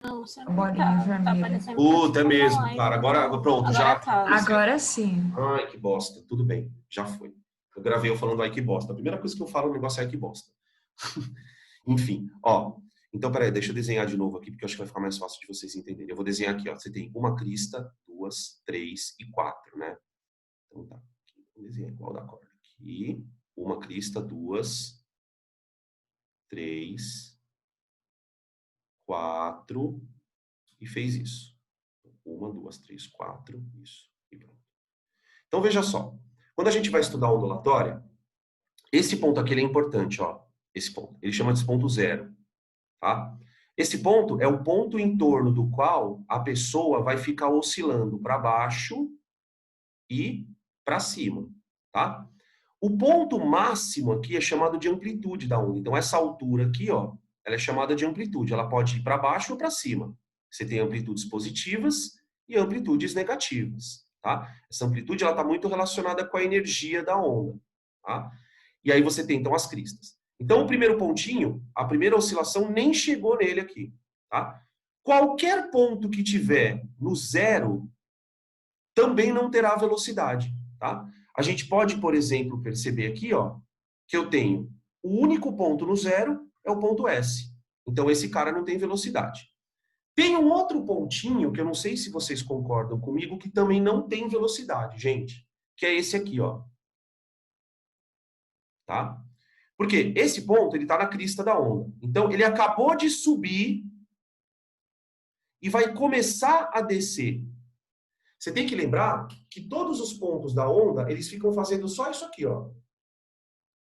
Não, você A não bolinha tá. Tá vermelha. aparecendo Puta, é pra mesmo, live. cara. Agora, pronto, Agora já. tá. Agora sim. Ai, que bosta. Tudo bem, já foi. Eu gravei eu falando ai que bosta. A primeira coisa que eu falo no negócio é ai que bosta. Enfim, ó. Então, peraí, deixa eu desenhar de novo aqui, porque eu acho que vai ficar mais fácil de vocês entenderem. Eu vou desenhar aqui, ó. Você tem uma crista, duas, três e quatro, né? Então tá. Vou desenhar igual da corda aqui. Uma crista, duas, três, quatro. E fez isso. Uma, duas, três, quatro. Isso. E pronto. Então, veja só. Quando a gente vai estudar a ondulatória, esse ponto aqui ele é importante, ó. Esse ponto. Ele chama de ponto zero, tá? Esse ponto é o ponto em torno do qual a pessoa vai ficar oscilando para baixo e para cima, tá? O ponto máximo aqui é chamado de amplitude da onda. Então, essa altura aqui, ó, ela é chamada de amplitude. Ela pode ir para baixo ou para cima. Você tem amplitudes positivas e amplitudes negativas, tá? Essa amplitude, ela está muito relacionada com a energia da onda, tá? E aí você tem, então, as cristas. Então, o primeiro pontinho, a primeira oscilação nem chegou nele aqui, tá? Qualquer ponto que tiver no zero também não terá velocidade, tá? A gente pode, por exemplo, perceber aqui, ó, que eu tenho o único ponto no zero é o ponto S. Então, esse cara não tem velocidade. Tem um outro pontinho, que eu não sei se vocês concordam comigo, que também não tem velocidade, gente, que é esse aqui, ó. Tá? Porque esse ponto, ele está na crista da onda. Então, ele acabou de subir e vai começar a descer. Você tem que lembrar que todos os pontos da onda, eles ficam fazendo só isso aqui, ó.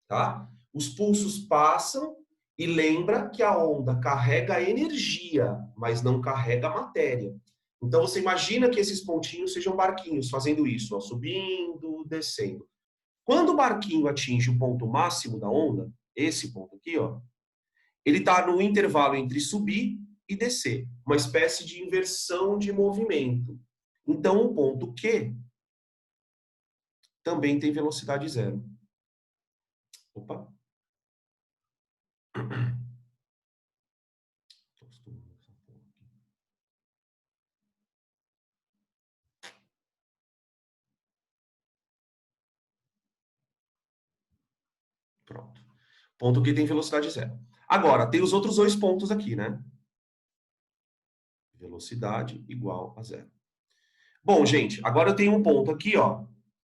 Tá? Os pulsos passam e lembra que a onda carrega energia, mas não carrega matéria. Então, você imagina que esses pontinhos sejam barquinhos fazendo isso, ó, subindo, descendo. Quando o barquinho atinge o ponto máximo da onda, esse ponto aqui, ó, ele está no intervalo entre subir e descer, uma espécie de inversão de movimento. Então, o ponto Q também tem velocidade zero. Opa. Pronto. Ponto Q tem velocidade zero. Agora, tem os outros dois pontos aqui, né? Velocidade igual a zero. Bom, gente, agora eu tenho um ponto aqui, ó.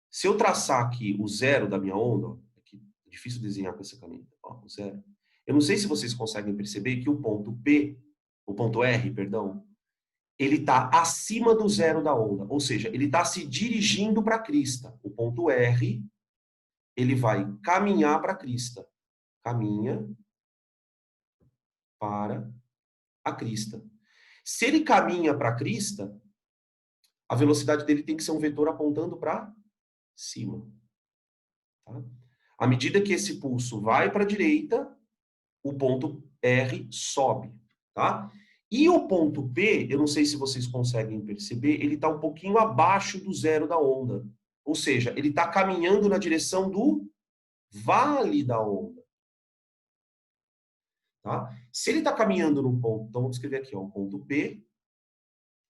Se eu traçar aqui o zero da minha onda, ó, aqui, é difícil desenhar com essa caneta, ó, o zero. Eu não sei se vocês conseguem perceber que o ponto P, o ponto R, perdão, ele está acima do zero da onda, ou seja, ele está se dirigindo para a crista. O ponto R, ele vai caminhar para a crista. Caminha para a crista. Se ele caminha para a crista, a velocidade dele tem que ser um vetor apontando para cima. Tá? À medida que esse pulso vai para a direita, o ponto R sobe. Tá? E o ponto P, eu não sei se vocês conseguem perceber, ele está um pouquinho abaixo do zero da onda. Ou seja, ele está caminhando na direção do vale da onda. Tá? Se ele está caminhando no ponto, então vamos escrever aqui, ó, o ponto P,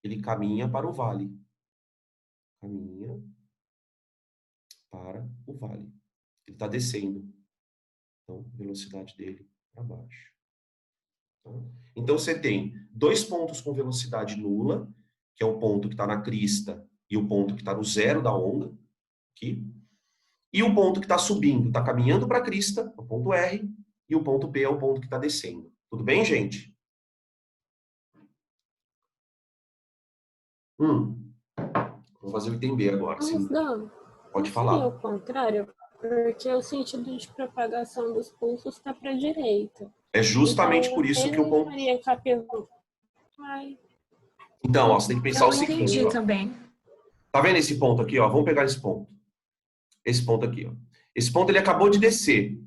ele caminha para o vale. Caminha para o vale. Ele está descendo. Então, velocidade dele para baixo. Tá? Então, você tem dois pontos com velocidade nula, que é o ponto que está na crista e o ponto que está no zero da onda, aqui. E o ponto que está subindo, está caminhando para a crista, o ponto R, e o ponto P é o ponto que está descendo. Tudo bem, gente? Vou fazer o entender agora. Mas não Pode seria falar. o contrário, porque o sentido de propagação dos pulsos está para a direita. É justamente Então, por isso que ele o ponto... estaria capivando. Então, ó, você tem que pensar Eu o não seguinte, entendi ó. também. Tá vendo esse ponto aqui, ó? Vamos pegar esse ponto. Esse ponto aqui, ó. Esse ponto ele acabou de descer.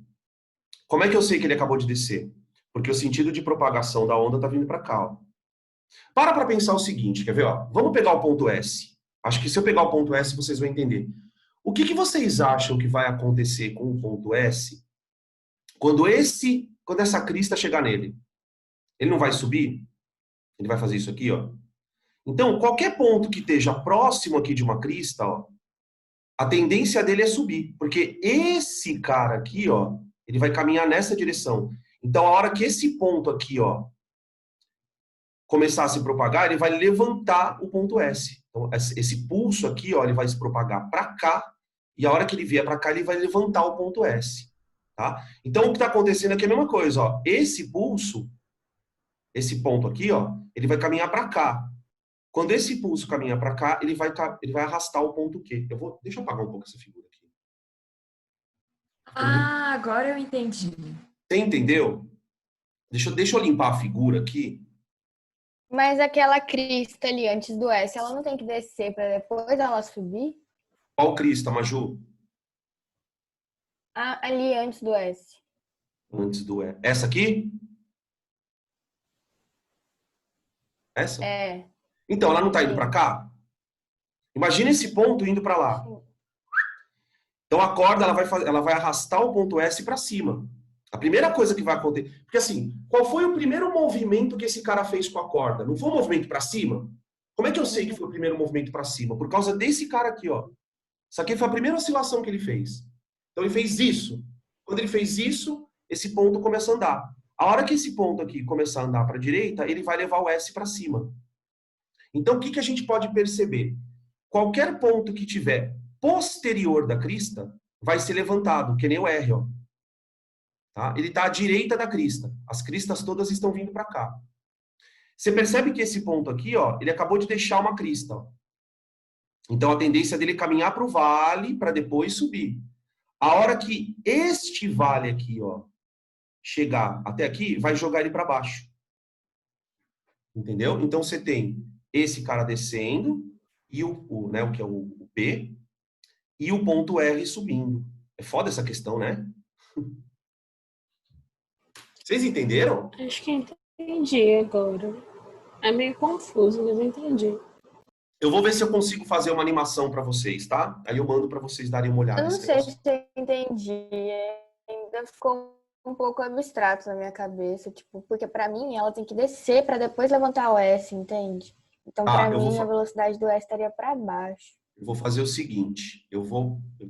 Como é que eu sei que ele acabou de descer? Porque o sentido de propagação da onda tá vindo para cá, ó. Para pensar o seguinte, quer ver, ó? Vamos pegar o ponto S. Acho que se eu pegar o ponto S, vocês vão entender. O que vocês acham que vai acontecer com o ponto S quando essa crista chegar nele? Ele não vai subir? Ele vai fazer isso aqui, ó. Então, qualquer ponto que esteja próximo aqui de uma crista, ó, a tendência dele é subir, porque esse cara aqui, ó, ele vai caminhar nessa direção. Então, a hora que esse ponto aqui, ó, começar a se propagar, ele vai levantar o ponto S. Então, esse pulso aqui, ó, ele vai se propagar para cá, e a hora que ele vier para cá, ele vai levantar o ponto S. Tá? Então, o que está acontecendo aqui é a mesma coisa. Ó. Esse pulso, esse ponto aqui, ó, ele vai caminhar para cá. Quando esse pulso caminha para cá, ele vai arrastar o ponto Q. Deixa eu apagar um pouco essa figura aqui. Ah, agora eu entendi. Você entendeu? Deixa eu limpar a figura aqui. Mas aquela crista ali antes do S, ela não tem que descer para depois ela subir? Qual crista, Maju? Ah, ali antes do S. Antes do E. Essa aqui? Essa? É. Então, ela não está indo para cá? Imagina esse ponto indo para lá. Então, a corda ela vai arrastar o ponto S para cima. A primeira coisa que vai acontecer... Porque assim, qual foi o primeiro movimento que esse cara fez com a corda? Não foi um movimento para cima? Como é que eu sei que foi o primeiro movimento para cima? Por causa desse cara aqui, ó. Isso aqui foi a primeira oscilação que ele fez. Então, ele fez isso. Quando ele fez isso, esse ponto começa a andar. A hora que esse ponto aqui começar a andar para a direita, ele vai levar o S para cima. Então, o que a gente pode perceber? Qualquer ponto que tiver posterior da crista vai ser levantado, que nem o R, ó. Tá? Ele está à direita da crista. As cristas todas estão vindo para cá. Você percebe que esse ponto aqui, ó, ele acabou de deixar uma crista. Ó. Então, a tendência dele é caminhar para o vale para depois subir. A hora que este vale aqui, ó, chegar até aqui, vai jogar ele para baixo. Entendeu? Então, você tem esse cara descendo, e o que é o P, e o ponto R subindo. É foda essa questão, né? Vocês entenderam? Acho que entendi agora. É meio confuso, mas eu entendi. Eu vou ver se eu consigo fazer uma animação para vocês, tá? Aí eu mando para vocês darem uma olhada. Eu não sei se eu entendi. Ainda ficou um pouco abstrato na minha cabeça, tipo, porque para mim ela tem que descer para depois levantar o S, entende? Então, para mim, a velocidade do S estaria para baixo. Eu vou fazer o seguinte, eu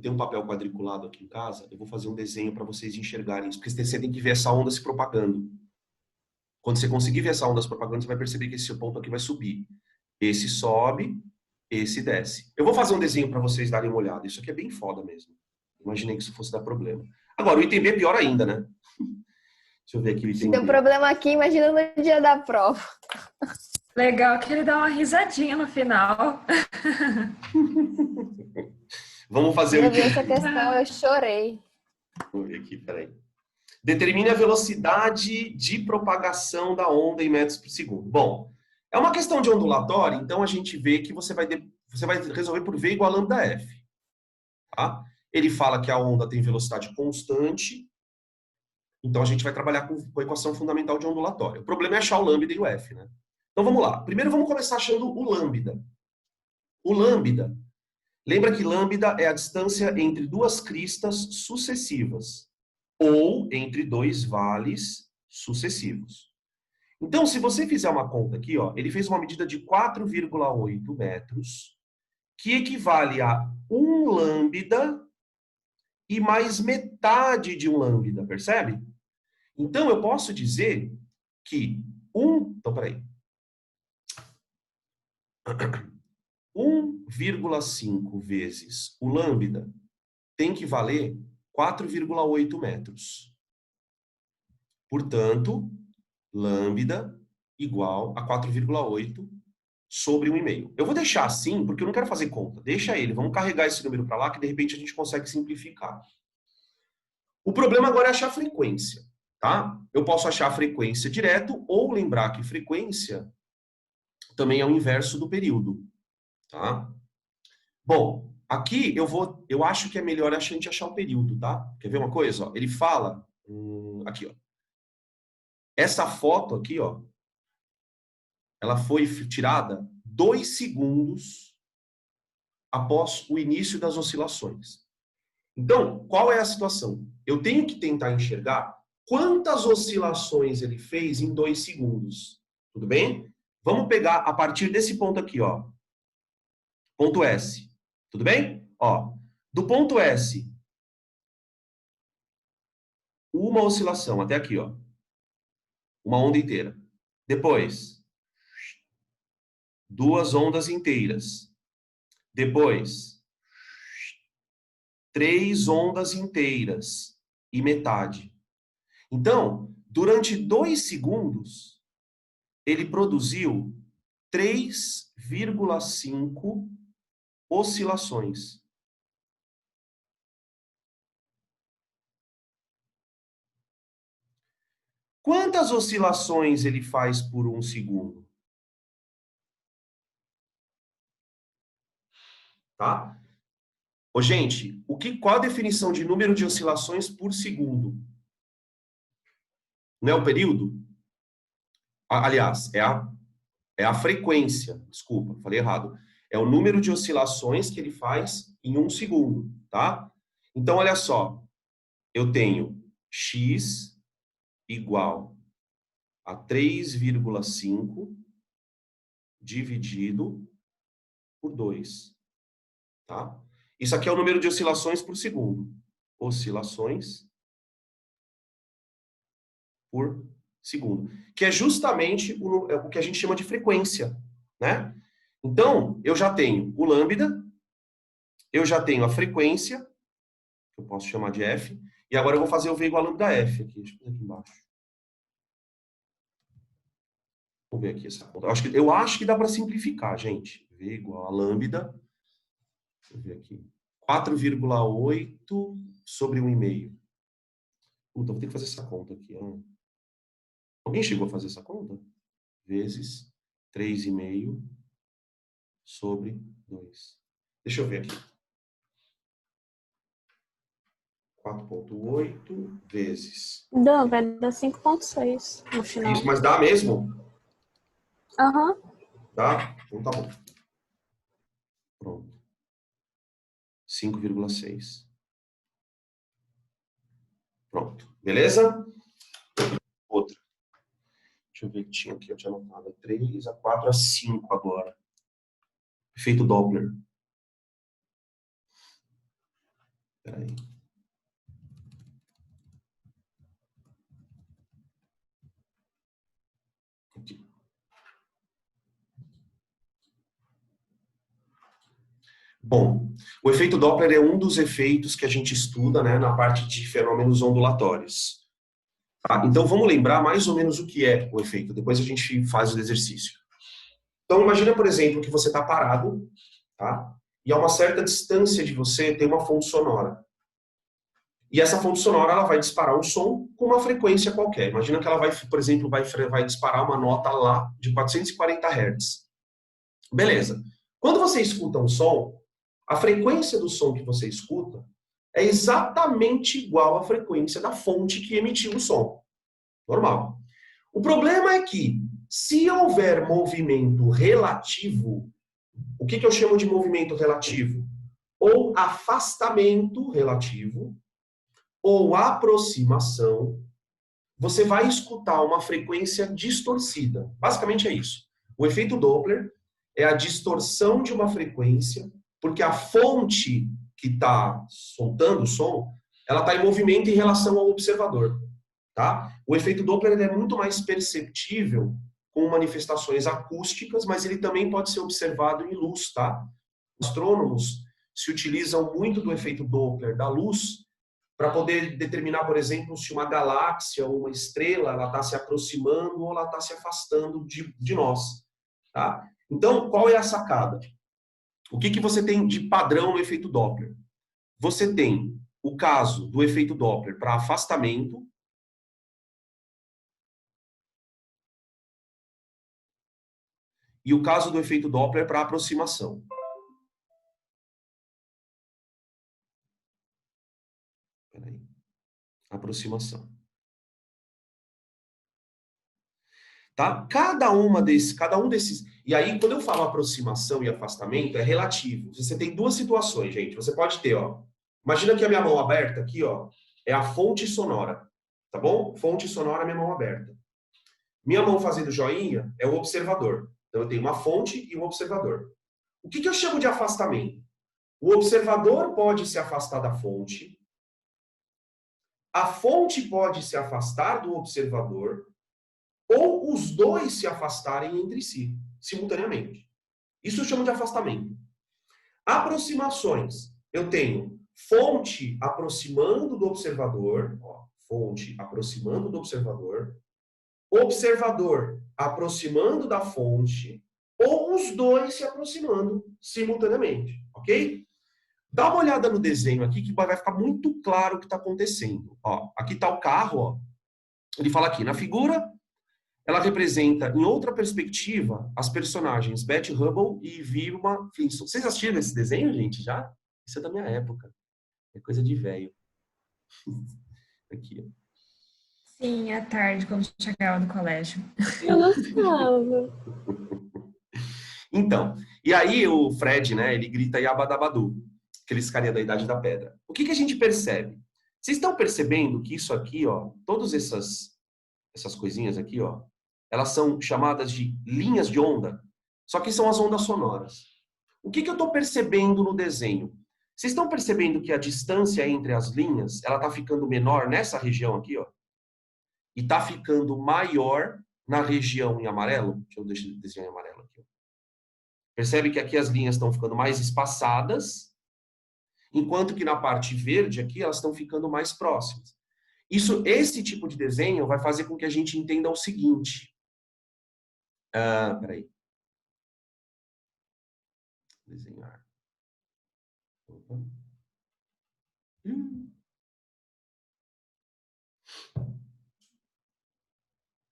tenho um papel quadriculado aqui em casa, eu vou fazer um desenho para vocês enxergarem isso, porque você tem que ver essa onda se propagando. Quando você conseguir ver essa onda se propagando, você vai perceber que esse ponto aqui vai subir. Esse sobe, esse desce. Eu vou fazer um desenho para vocês darem uma olhada. Isso aqui é bem foda mesmo. Imaginei que isso fosse dar problema. Agora, o item B é pior ainda, né? Deixa eu ver aqui o item B. Deu problema aqui, imagina no dia da prova. Legal que ele dá uma risadinha no final. Vamos fazer eu vi essa questão, eu chorei. Vamos ver aqui, peraí. Determine a velocidade de propagação da onda em metros por segundo. Bom, é uma questão de ondulatória, então a gente vê que você vai resolver por V igual a lambda F. Tá? Ele fala que a onda tem velocidade constante, então a gente vai trabalhar com a equação fundamental de ondulatória. O problema é achar o lambda e o F, né? Então vamos lá. Primeiro vamos começar achando o lambda. O lambda, lembra que lambda é a distância entre duas cristas sucessivas, ou entre dois vales sucessivos. Então, se você fizer uma conta aqui, ó, ele fez uma medida de 4,8 metros, que equivale a 1 lambda e mais metade de um lambda, percebe? Então, eu posso dizer que então, peraí. 1,5 vezes o lambda tem que valer 4,8 metros. Portanto, lambda igual a 4,8 sobre 1,5. Eu vou deixar assim, porque eu não quero fazer conta. Deixa ele, vamos carregar esse número para lá, que de repente a gente consegue simplificar. O problema agora é achar a frequência, tá? Eu posso achar a frequência direto, ou lembrar que frequência também é o inverso do período, tá? Bom, aqui eu acho que é melhor a gente achar o período, tá? Quer ver uma coisa? Ó? Ele fala, aqui, ó. Essa foto aqui, ó, ela foi tirada 2 segundos após o início das oscilações. Então, qual é a situação? Eu tenho que tentar enxergar quantas oscilações ele fez em 2 segundos. Tudo bem? Vamos pegar a partir desse ponto aqui, ó. Ponto S. Tudo bem? Ó, do ponto S, uma oscilação até aqui, ó. Uma onda inteira. Depois, duas ondas inteiras. Depois, 3 ondas inteiras e metade. Então, durante 2 segundos, ele produziu 3,5 oscilações. Quantas oscilações ele faz por 1 segundo? Tá? Ô, gente, qual a definição de número de oscilações por segundo? Não é o período? Aliás, é a frequência. Desculpa, falei errado. É o número de oscilações que ele faz em 1 segundo, tá? Então, olha só. Eu tenho x igual a 3,5 dividido por 2, tá? Isso aqui é o número de oscilações por segundo. Oscilações por segundo. Que é justamente o que a gente chama de frequência, né? Então, eu já tenho o lambda, eu já tenho a frequência, que eu posso chamar de f, e agora eu vou fazer o v igual a lambda f aqui. Deixa eu fazer aqui embaixo. Vamos ver aqui essa conta. Eu acho que dá para simplificar, gente. V igual a lambda. Deixa eu ver aqui. 4,8 sobre 1,5. Puta, vou ter que fazer essa conta aqui. Ó. Alguém chegou a fazer essa conta? Vezes 3,5 sobre 2. Deixa eu ver aqui. 4,8 vezes... Não, vai dar 5,6 no final. Isso, mas dá mesmo? Aham. Tá? Então tá bom. Pronto. 5,6. Pronto. Beleza? Outra. Deixa eu ver o que tinha aqui. Eu tinha anotado 3, a 4, a 5 agora. Efeito Doppler. Espera aí. Aqui. Bom, o efeito Doppler é um dos efeitos que a gente estuda, né, na parte de fenômenos ondulatórios. Tá? Então, vamos lembrar mais ou menos o que é o efeito. Depois a gente faz o exercício. Então, imagina, por exemplo, que você está parado, tá? E a uma certa distância de você tem uma fonte sonora. E essa fonte sonora ela vai disparar um som com uma frequência qualquer. Imagina que ela vai, por exemplo, vai disparar uma nota lá de 440 Hz. Beleza. Quando você escuta um som, a frequência do som que você escuta é exatamente igual à frequência da fonte que emitiu o som. Normal. O problema é que, se houver movimento relativo, o que eu chamo de movimento relativo? Ou afastamento relativo, ou aproximação, você vai escutar uma frequência distorcida. Basicamente é isso. O efeito Doppler é a distorção de uma frequência, porque a fonte que está soltando o som, ela está em movimento em relação ao observador. Tá? O efeito Doppler é muito mais perceptível com manifestações acústicas, mas ele também pode ser observado em luz. Tá? Os astrônomos se utilizam muito do efeito Doppler da luz para poder determinar, por exemplo, se uma galáxia ou uma estrela ela está se aproximando ou ela está se afastando de nós. Tá? Então, qual é a sacada? O que você tem de padrão no efeito Doppler? Você tem o caso do efeito Doppler para afastamento, e o caso do efeito Doppler para aproximação. Peraí. Aproximação. Tá? Cada um desses... E aí, quando eu falo aproximação e afastamento, é relativo. Você tem duas situações, gente. Você pode ter, ó... Imagina que a minha mão aberta aqui, ó, é a fonte sonora. Tá bom? Fonte sonora, minha mão aberta. Minha mão fazendo joinha é o observador. Então, eu tenho uma fonte e um observador. O que eu chamo de afastamento? O observador pode se afastar da fonte, a fonte pode se afastar do observador, ou os dois se afastarem entre si, simultaneamente. Isso eu chamo de afastamento. Aproximações. Eu tenho fonte aproximando do observador, ó, fonte aproximando do observador, observador aproximando da fonte, ou os dois se aproximando simultaneamente, ok? Dá uma olhada no desenho aqui que vai ficar muito claro o que está acontecendo. Ó, aqui está o carro, ó. Ele fala aqui, na figura, ela representa, em outra perspectiva, as personagens Betty Hubble e Vilma Flintstone. Vocês assistiram esse desenho, gente, já? Isso é da minha época. É coisa de velho. Aqui, ó. Sim, à tarde, quando chegava do colégio. Eu gostava. Então, e aí o Fred, né, ele grita Yabadabadu, aqueles carinha da Idade da Pedra. O que a gente percebe? Vocês estão percebendo que isso aqui, ó, todas essas coisinhas aqui, ó, elas são chamadas de linhas de onda, só que são as ondas sonoras. O que eu estou percebendo no desenho? Vocês estão percebendo que a distância entre as linhas, ela está ficando menor nessa região aqui, ó, e está ficando maior na região em amarelo? Deixa eu desenhar em amarelo aqui, ó. Percebe que aqui as linhas estão ficando mais espaçadas, enquanto que na parte verde aqui elas estão ficando mais próximas. Esse tipo de desenho vai fazer com que a gente entenda o seguinte. Peraí. Desenhar. Opa.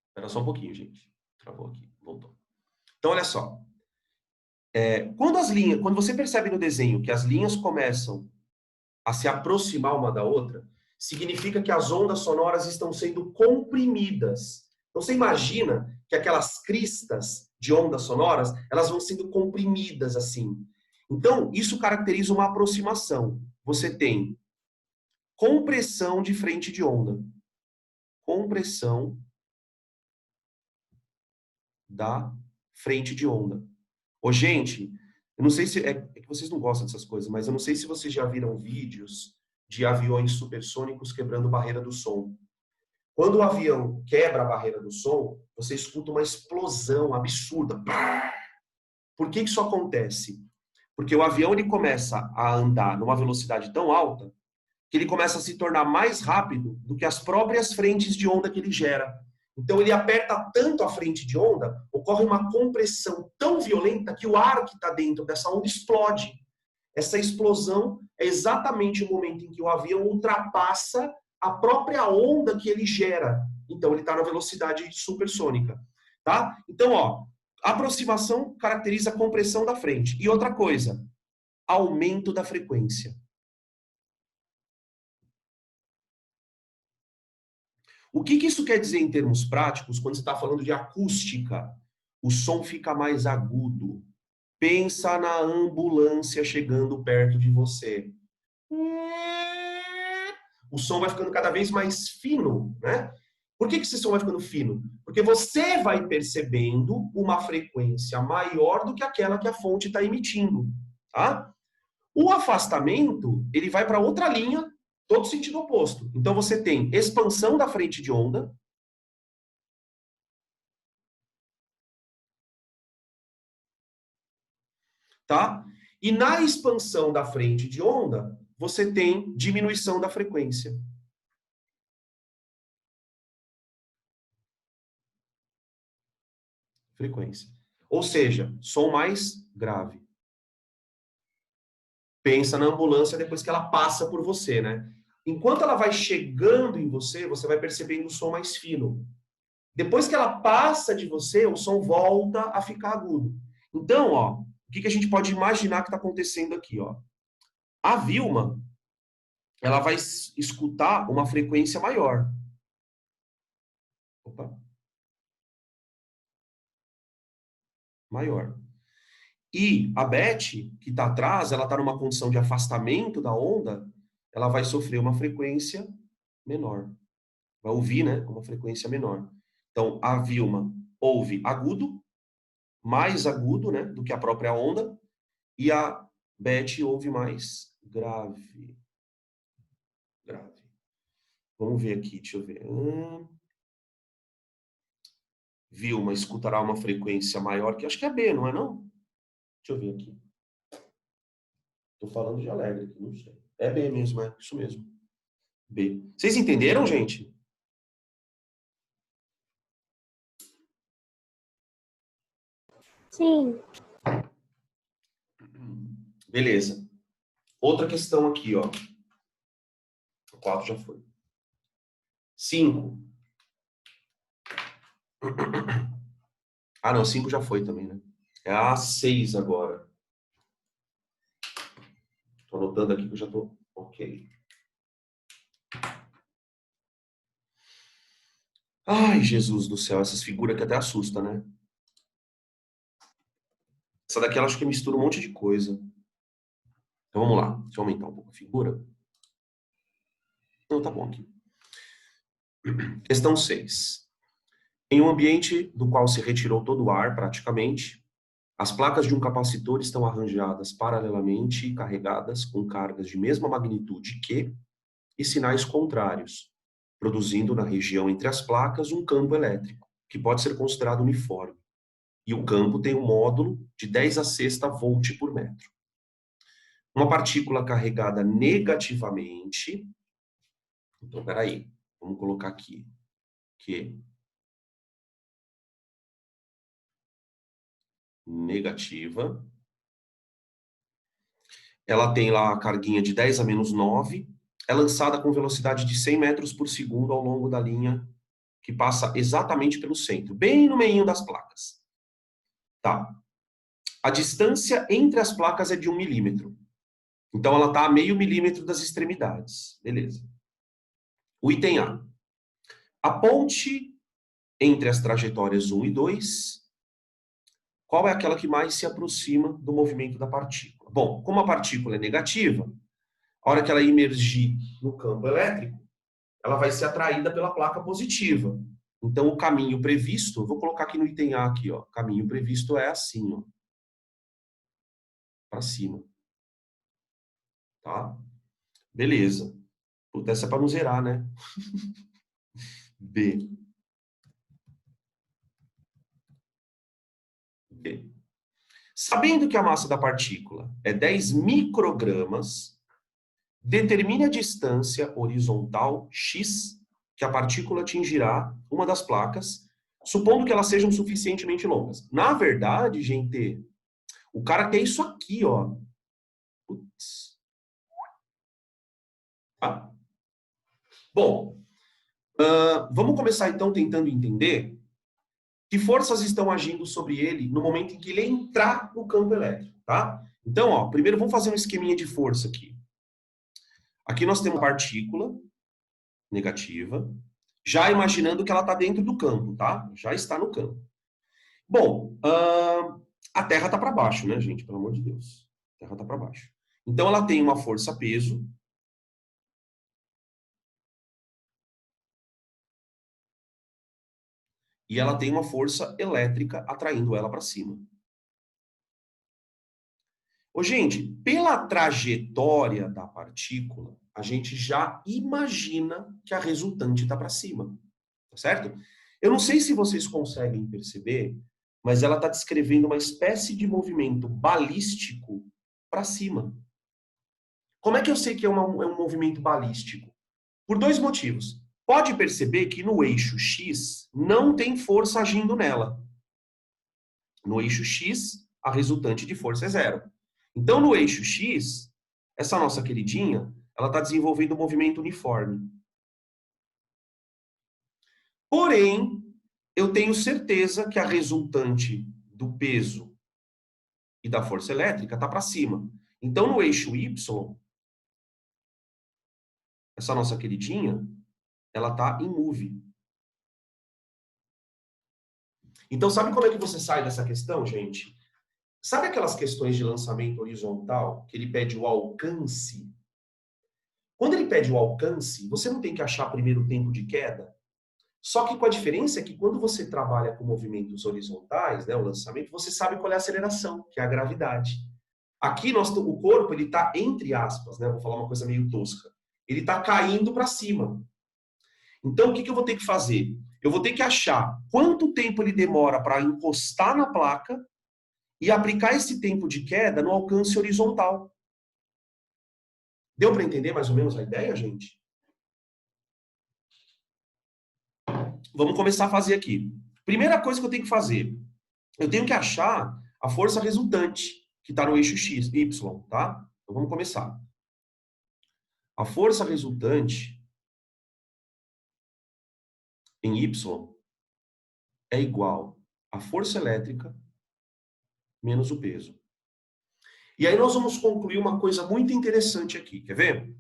Espera só um pouquinho, gente. Travou aqui. Voltou. Então, olha só. Quando você percebe no desenho que as linhas começam a se aproximar uma da outra, significa que as ondas sonoras estão sendo comprimidas. Então, você imagina que aquelas cristas de ondas sonoras, elas vão sendo comprimidas assim. Então, isso caracteriza uma aproximação. Você tem compressão de frente de onda. Compressão da frente de onda. Ô, gente, eu não sei se... É que vocês não gostam dessas coisas, mas eu não sei se vocês já viram vídeos de aviões supersônicos quebrando barreira do som. Quando o avião quebra a barreira do som, você escuta uma explosão absurda. Por que isso acontece? Porque o avião ele começa a andar numa velocidade tão alta que ele começa a se tornar mais rápido do que as próprias frentes de onda que ele gera. Então ele aperta tanto a frente de onda, ocorre uma compressão tão violenta que o ar que está dentro dessa onda explode. Essa explosão é exatamente o momento em que o avião ultrapassa a própria onda que ele gera. Então ele está na velocidade supersônica. Tá? Então, ó, aproximação caracteriza a compressão da frente. E outra coisa, aumento da frequência. O que isso quer dizer em termos práticos quando você está falando de acústica? O som fica mais agudo. Pensa na ambulância chegando perto de você. O som vai ficando cada vez mais fino, né? Por que esse som vai ficando fino? Porque você vai percebendo uma frequência maior do que aquela que a fonte está emitindo, tá? O afastamento, ele vai para outra linha, todo sentido oposto. Então você tem expansão da frente de onda, tá? E na expansão da frente de onda, você tem diminuição da frequência. Frequência. Ou seja, som mais grave. Pensa na ambulância depois que ela passa por você, né? Enquanto ela vai chegando em você, você vai percebendo o som mais fino. Depois que ela passa de você, o som volta a ficar agudo. Então, ó, o que a gente pode imaginar que está acontecendo aqui, ó? A Vilma, ela vai escutar uma frequência maior. Opa. Maior. E a Beth, que está atrás, ela está numa condição de afastamento da onda, ela vai sofrer uma frequência menor. Vai ouvir, né, uma frequência menor. Então, a Vilma ouve agudo, mais agudo, né, do que a própria onda, e a Beth ouve mais grave. Grave. Vamos ver aqui, deixa eu ver. Vilma escutará uma frequência maior que... Acho que é B, não é não? Deixa eu ver aqui. Tô falando de alegre aqui, não sei. É B mesmo, é isso mesmo. B. Vocês entenderam, gente? Sim. Beleza. Outra questão aqui, ó. 4 já foi. 5. Ah, não, 5 já foi também, né? É a 6 agora. Tô anotando aqui que eu já tô... Ok. Ai, Jesus do céu, essas figuras que até assusta, né? Essa daqui, ela acho que mistura um monte de coisa. Então, vamos lá. Deixa eu aumentar um pouco a figura. Não, tá bom aqui. Questão 6. Em um ambiente do qual se retirou todo o ar, praticamente, as placas de um capacitor estão arranjadas paralelamente e carregadas com cargas de mesma magnitude que e sinais contrários, produzindo na região entre as placas um campo elétrico, que pode ser considerado uniforme. E o campo tem um módulo de 10 a sexta volt por metro. Uma partícula carregada negativamente... Então, peraí, vamos colocar aqui que negativa. Ela tem lá a carguinha de 10 a menos 9, é lançada com velocidade de 100 metros por segundo ao longo da linha que passa exatamente pelo centro, bem no meio das placas. Tá. A distância entre as placas é de 1 milímetro. Então, ela está a meio milímetro das extremidades. Beleza. O item A. A ponte entre as trajetórias 1 e 2, qual é aquela que mais se aproxima do movimento da partícula? Bom, como a partícula é negativa, a hora que ela emergir no campo elétrico, ela vai ser atraída pela placa positiva. Então, o caminho previsto, vou colocar aqui no item A, aqui, ó. O caminho previsto é assim, ó. Para cima. Tá? Beleza. Puta, essa é para não zerar, né? B. B. Sabendo que a massa da partícula é 10 microgramas, determine a distância horizontal x que a partícula atingirá uma das placas, supondo que elas sejam suficientemente longas. Na verdade, gente, o cara quer isso aqui, ó. Putz. Ah. Bom, vamos começar então tentando entender que forças estão agindo sobre ele no momento em que ele entrar no campo elétrico, tá? Então, ó, primeiro vamos fazer um esqueminha de força aqui. Aqui nós temos partícula negativa, já imaginando que ela está dentro do campo, tá? Já está no campo. Bom, a Terra está para baixo, né, gente? Pelo amor de Deus. A Terra está para baixo. Então, ela tem uma força-peso. E ela tem uma força elétrica atraindo ela para cima. Ô, gente, pela trajetória da partícula, a gente já imagina que a resultante está para cima. Tá certo? Eu não sei se vocês conseguem perceber, mas ela está descrevendo uma espécie de movimento balístico para cima. Como é que eu sei que é um movimento balístico? Por 2 motivos. Pode perceber que no eixo X não tem força agindo nela. No eixo X, a resultante de força é 0. Então, no eixo X, essa nossa queridinha, ela está desenvolvendo um movimento uniforme. Porém, eu tenho certeza que a resultante do peso e da força elétrica está para cima. Então, no eixo Y, essa nossa queridinha, ela está em move. Então, sabe como é que você sai dessa questão, gente? Sabe aquelas questões de lançamento horizontal, que ele pede o alcance? Quando ele pede o alcance, você não tem que achar primeiro o tempo de queda? Só que com a diferença é que quando você trabalha com movimentos horizontais, né, o lançamento, você sabe qual é a aceleração, que é a gravidade. Aqui o corpo ele está entre aspas, né? Vou falar uma coisa meio tosca. Ele está caindo para cima. Então o que eu vou ter que fazer? Eu vou ter que achar quanto tempo ele demora para encostar na placa e aplicar esse tempo de queda no alcance horizontal. Deu para entender mais ou menos a ideia, gente? Vamos começar a fazer aqui. Primeira coisa que eu tenho que fazer, eu tenho que achar a força resultante, que está no eixo X, Y, tá? Então vamos começar. A força resultante em Y é igual à força elétrica menos o peso. E aí nós vamos concluir uma coisa muito interessante aqui, quer ver?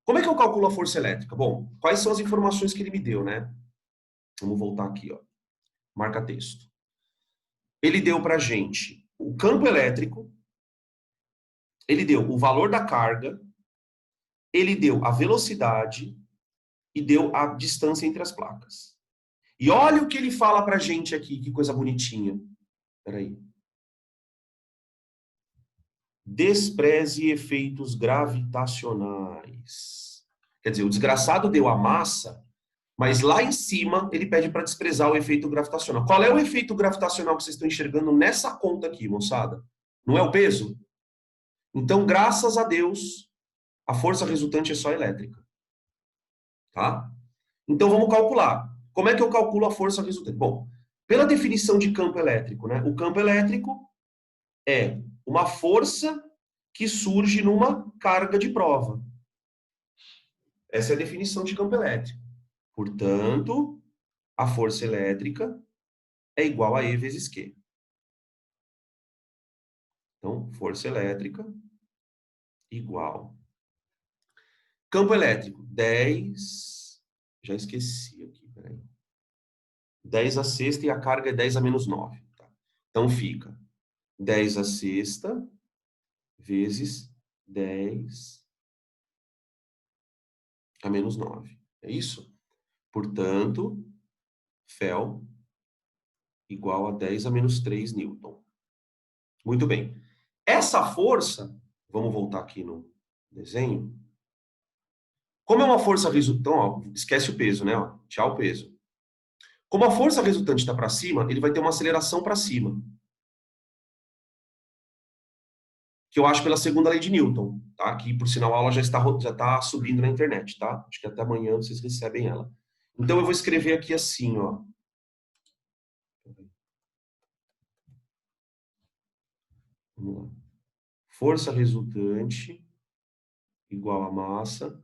Como é que eu calculo a força elétrica? Bom, quais são as informações que ele me deu, né? Vamos voltar aqui, ó. Marca texto. Ele deu pra gente o campo elétrico, ele deu o valor da carga, ele deu a velocidade e deu a distância entre as placas. E olha o que ele fala pra gente aqui, que coisa bonitinha. Peraí. Despreze efeitos gravitacionais. Quer dizer, o desgraçado deu a massa, mas lá em cima ele pede para desprezar o efeito gravitacional. Qual é o efeito gravitacional que vocês estão enxergando nessa conta aqui, moçada? Não é o peso? Então, graças a Deus, a força resultante é só elétrica. Tá? Então, vamos calcular. Como é que eu calculo a força resultante? Bom, pela definição de campo elétrico, né? O campo elétrico é uma força que surge numa carga de prova. Essa é a definição de campo elétrico. Portanto, a força elétrica é igual a E vezes Q. Então, força elétrica igual. Campo elétrico, 10... Já esqueci aqui, peraí. 10 a sexta e a carga é 10 a menos 9. Tá? Então, fica 10 a sexta vezes 10 a menos 9. É isso? Portanto, Fel igual a 10 a menos 3 Newton. Muito bem. Essa força, vamos voltar aqui no desenho. Como é uma força resultante, então, ó, esquece o peso, né? Ó, tchau peso. Como a força resultante está para cima, ele vai ter uma aceleração para cima. Que eu acho pela segunda lei de Newton, tá? Que, por sinal, a aula já está subindo na internet, tá? Acho que até amanhã vocês recebem ela. Então, eu vou escrever aqui assim, ó. Vamos lá. Força resultante igual a massa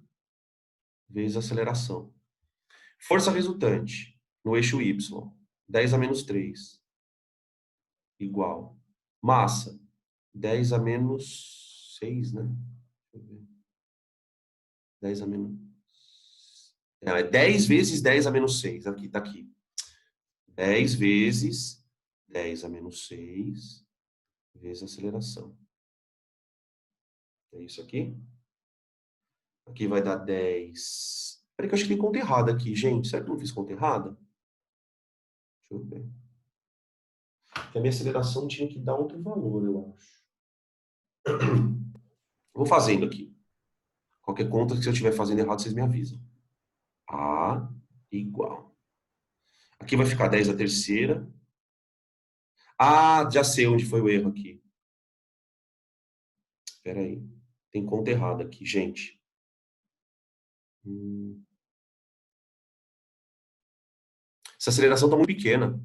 vezes aceleração. Força resultante no eixo Y, 10 a menos 3, igual. Massa, 10 a menos 6, né? Deixa eu ver. 10 a menos... Não, é 10 vezes 10 a menos 6. Aqui, tá aqui. 10 vezes 10 a menos 6 vezes aceleração. É isso aqui. Aqui vai dar 10. Peraí que eu acho que tem conta errada aqui, gente. Será que eu não fiz conta errada? Deixa eu ver. Porque a minha aceleração tinha que dar outro valor, eu acho. Vou fazendo aqui. Qualquer conta que se eu estiver fazendo errado, vocês me avisam. A igual. Aqui vai ficar 10 a terceira. Ah, já sei onde foi o erro aqui. Espera aí. Tem conta errada aqui, gente. Essa aceleração está muito pequena.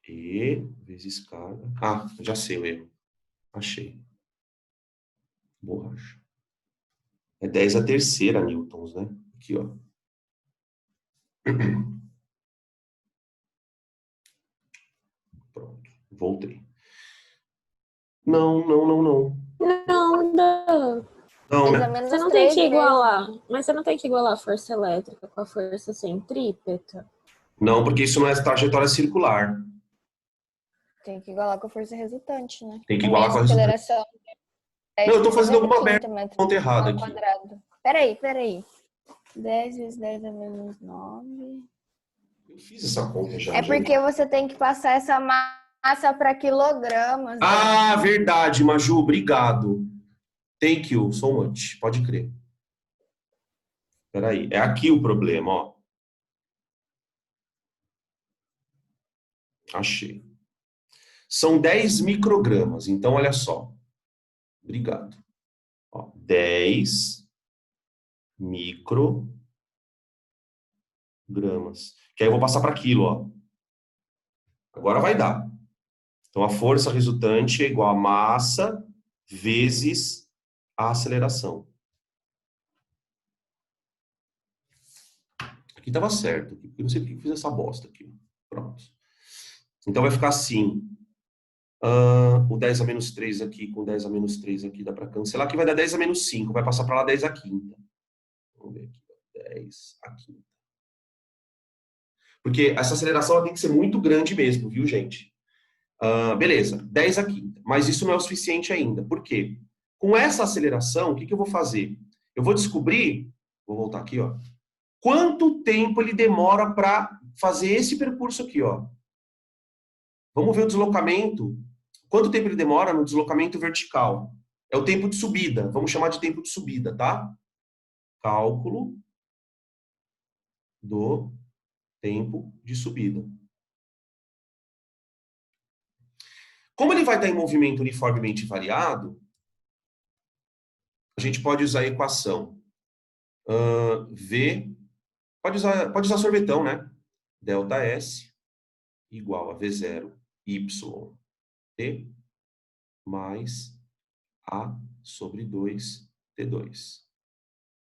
E vezes carga. Ah, já sei o erro. Achei. Borracha. É 10 a terceira newtons, né? Aqui, ó. Pronto. Voltei. Não. Não, não. Não, né? Você não tem que igualar. Mas você não tem que igualar a força elétrica com a força centrípeta? Não, porque isso não é trajetória circular. Tem que igualar com a força resultante, né? Tem que igualar com a aceleração Não, eu tô fazendo alguma aberta conta errada aqui. Quadrado. Peraí. 10 vezes 10 é menos 9. Eu fiz essa conta já. É porque você tem que passar essa massa para quilogramas. Ah, verdade, Maju, obrigado. Thank you so much. Pode crer. Peraí, é aqui o problema, ó. Achei. São 10 microgramas, então olha só. Obrigado. Ó, 10 microgramas. Que aí eu vou passar para quilo, ó. Agora vai dar. Então a força resultante é igual a massa vezes a aceleração. Aqui estava certo. Eu não sei porque eu fiz essa bosta aqui. Pronto. Então vai ficar assim. O 10 a menos 3 aqui com 10 a menos 3 aqui dá para cancelar. Aqui vai dar 10 a menos 5. Vai passar para lá 10 a quinta. Vamos ver aqui. 10 a quinta. Porque essa aceleração ela tem que ser muito grande mesmo, viu, gente? Beleza, 10 a quinta. Mas isso não é o suficiente ainda. Por quê? Com essa aceleração, o que eu vou fazer? Eu vou descobrir, vou voltar aqui, ó. Quanto tempo ele demora para fazer esse percurso aqui, ó. Vamos ver o deslocamento. Quanto tempo ele demora no deslocamento vertical? É o tempo de subida. Vamos chamar de tempo de subida, tá? Cálculo do tempo de subida. Como ele vai estar em movimento uniformemente variado, a gente pode usar a equação V. Pode usar sorvetão, né? Delta S igual a V0 Y T mais A sobre 2 T2.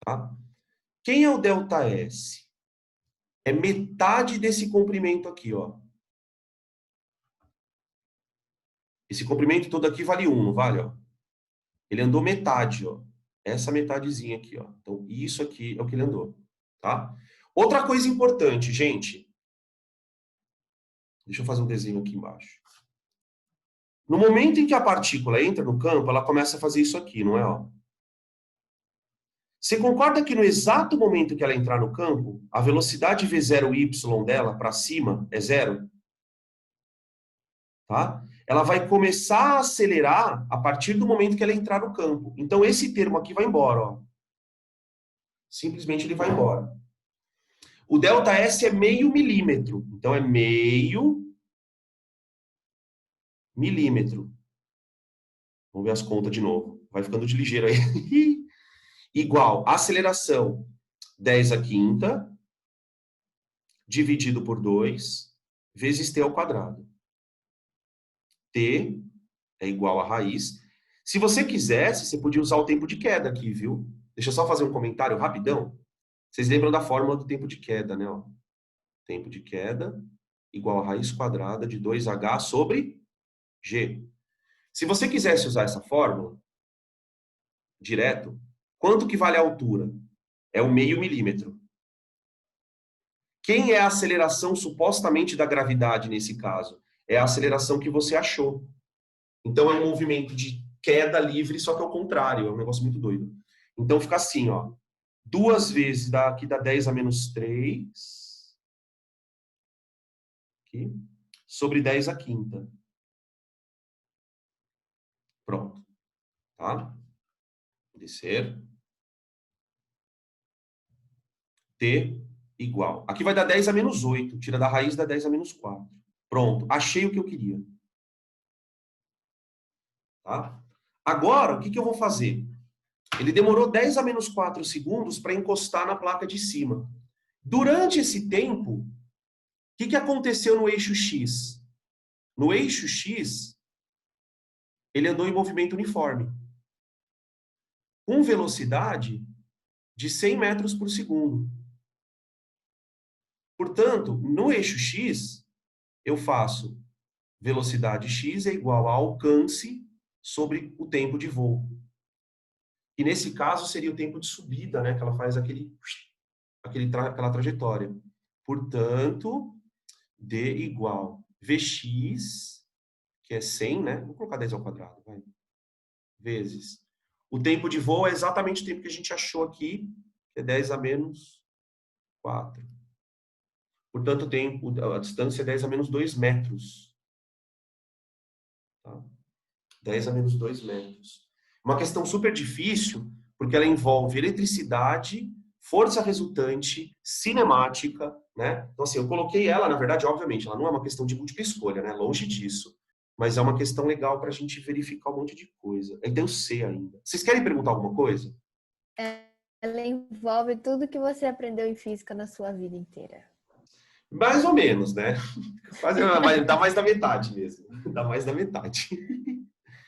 Tá? Quem é o delta S? É metade desse comprimento aqui, ó. Esse comprimento todo aqui vale 1, não vale, ó? Ele andou metade, ó. Essa metadezinha aqui, ó. Então, isso aqui é o que ele andou, tá? Outra coisa importante, gente. Deixa eu fazer um desenho aqui embaixo. No momento em que a partícula entra no campo, ela começa a fazer isso aqui, não é, ó? Você concorda que no exato momento que ela entrar no campo, a velocidade V0y dela para cima é 0? Tá? Ela vai começar a acelerar a partir do momento que ela entrar no campo. Então, esse termo aqui vai embora, ó. Simplesmente ele vai embora. O delta S é meio milímetro. Então, é meio milímetro. Vamos ver as contas de novo. Vai ficando de ligeiro aí. Igual a aceleração 10 a quinta dividido por 2 vezes t ao quadrado. T é igual a raiz. Se você quisesse, você podia usar o tempo de queda aqui, viu? Deixa eu só fazer um comentário rapidão. Vocês lembram da fórmula do tempo de queda, né? Ó. Tempo de queda igual a raiz quadrada de 2h sobre g. Se você quisesse usar essa fórmula direto, quanto que vale a altura? É o meio milímetro. Quem é a aceleração supostamente da gravidade nesse caso? É a aceleração que você achou. Então é um movimento de queda livre, só que ao contrário. É um negócio muito doido. Então fica assim, ó. 2 vezes aqui dá 10 a menos 3. Aqui. Sobre 10 a quinta. Pronto. Tá? Descer. T igual. Aqui vai dar 10 a menos 8. Tira da raiz, dá 10 a menos 4. Pronto. Achei o que eu queria. Tá? Agora, o que eu vou fazer? Ele demorou 10 a menos 4 segundos para encostar na placa de cima. Durante esse tempo, o que aconteceu no eixo X? No eixo X, ele andou em movimento uniforme. Com velocidade de 100 metros por segundo. Portanto, no eixo X, eu faço velocidade x é igual a alcance sobre o tempo de voo. E nesse caso seria o tempo de subida, né? Que ela faz aquela trajetória. Portanto, D igual Vx, que é 100, né? Vou colocar 10 ao quadrado, vai. Vezes O tempo de voo é exatamente o tempo que a gente achou aqui, que é 10 a menos 4. Portanto, a distância é 10 a menos 2 metros. Tá? 10 a menos 2 metros. Uma questão super difícil, porque ela envolve eletricidade, força resultante, cinemática, né? Então, assim, eu coloquei ela, na verdade, obviamente, ela não é uma questão de múltipla escolha, né? Longe disso. Mas é uma questão legal para a gente verificar um monte de coisa. Aí tem o C ainda. Vocês querem perguntar alguma coisa? Ela envolve tudo que você aprendeu em física na sua vida inteira. Mais ou menos, né? Dá mais da metade mesmo. Dá mais da metade.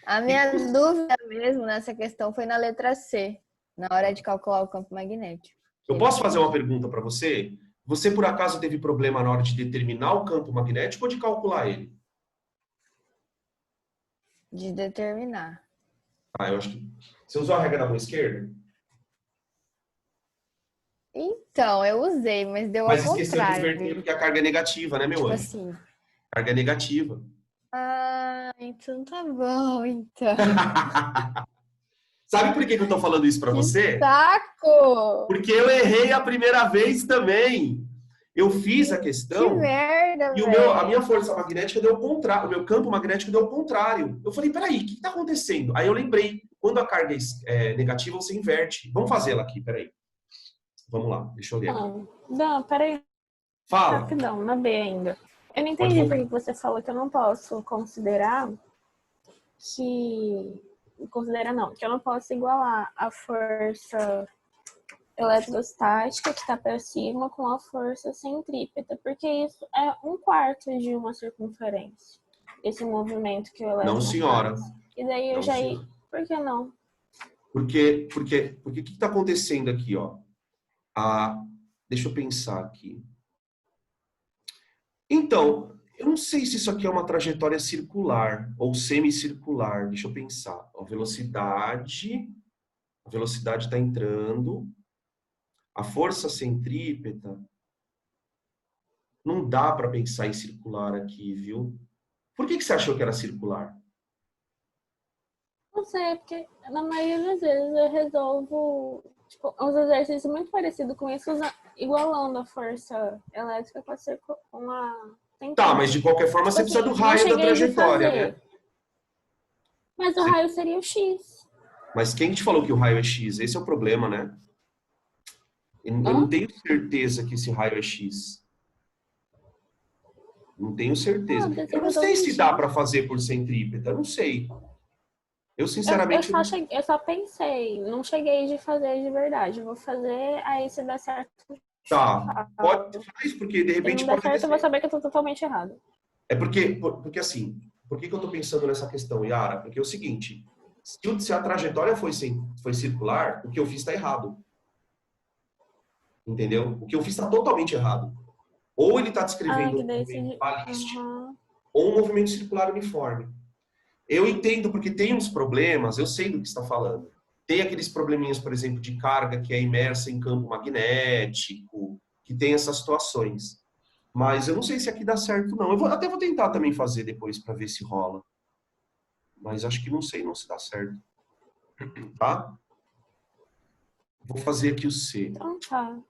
A minha dúvida mesmo nessa questão foi na letra C, na hora de calcular o campo magnético. Eu posso fazer uma pergunta para você? Você, por acaso, teve problema na hora de determinar o campo magnético ou de calcular ele? De determinar. Ah, eu acho que... Você usou a regra da mão esquerda? Então, eu usei, mas deu Mas ao esqueceu de contrário. inverter porque a carga é negativa, né, meu Tipo anjo? assim. Carga é negativa. Ah, então tá bom, então. Sabe por que eu tô falando isso para você? Saco! Porque eu errei a primeira vez também. Eu fiz a Que questão merda, e a minha força magnética deu o contrário, o meu campo magnético deu o contrário. Eu falei, peraí, o que está acontecendo? Aí eu lembrei, quando a carga é negativa, você inverte. Vamos fazê-la aqui, peraí. Vamos lá, deixa eu ler aqui. Não, peraí, Fala. rapidão, na B ainda. Eu não entendi por que você falou que eu não posso considerar que... Considera não, que eu não posso igualar a força eletrostática que está para cima com a força centrípeta, porque isso é 1/4 de uma circunferência. Esse movimento que o elétron Não, senhora. faz. E daí eu Não, já... senhora. Por que não? Porque o que está acontecendo aqui, ó? Deixa eu pensar aqui. Então, eu não sei se isso aqui é uma trajetória circular ou semicircular. Deixa eu pensar. A velocidade está entrando. A força centrípeta. Não dá para pensar em circular aqui, viu? Por que você achou que era circular? Não sei, porque na maioria das vezes eu resolvo uns exercícios muito parecidos com isso, igualando a força elétrica com a Tá, mas de qualquer forma você precisa do raio da trajetória, né? Mas o raio seria o X. Mas quem te falou que o raio é X? Esse é o problema, né? Eu não tenho certeza que esse raio é X. Não tenho certeza. Eu não sei se dá para fazer por centrípeta. Eu não sei. Eu sinceramente... Eu só pensei. Não cheguei de fazer de verdade. Eu vou fazer, aí se der certo... Tá, pode fazer, porque de repente se não der pode certo, eu vou saber que eu tô totalmente errado. É porque assim, por que eu tô pensando nessa questão, Yara? Porque é o seguinte, se a trajetória foi circular, o que eu fiz está errado. Entendeu? O que eu fiz está totalmente errado. Ou ele está descrevendo um movimento balístico, ou um movimento circular uniforme. Eu entendo porque tem uns problemas, eu sei do que está falando. Tem aqueles probleminhas, por exemplo, de carga que é imersa em campo magnético, que tem essas situações. Mas eu não sei se aqui dá certo, não. Eu até vou tentar também fazer depois para ver se rola. Mas acho que não sei não se dá certo. Tá? Vou fazer aqui o C. Então tá.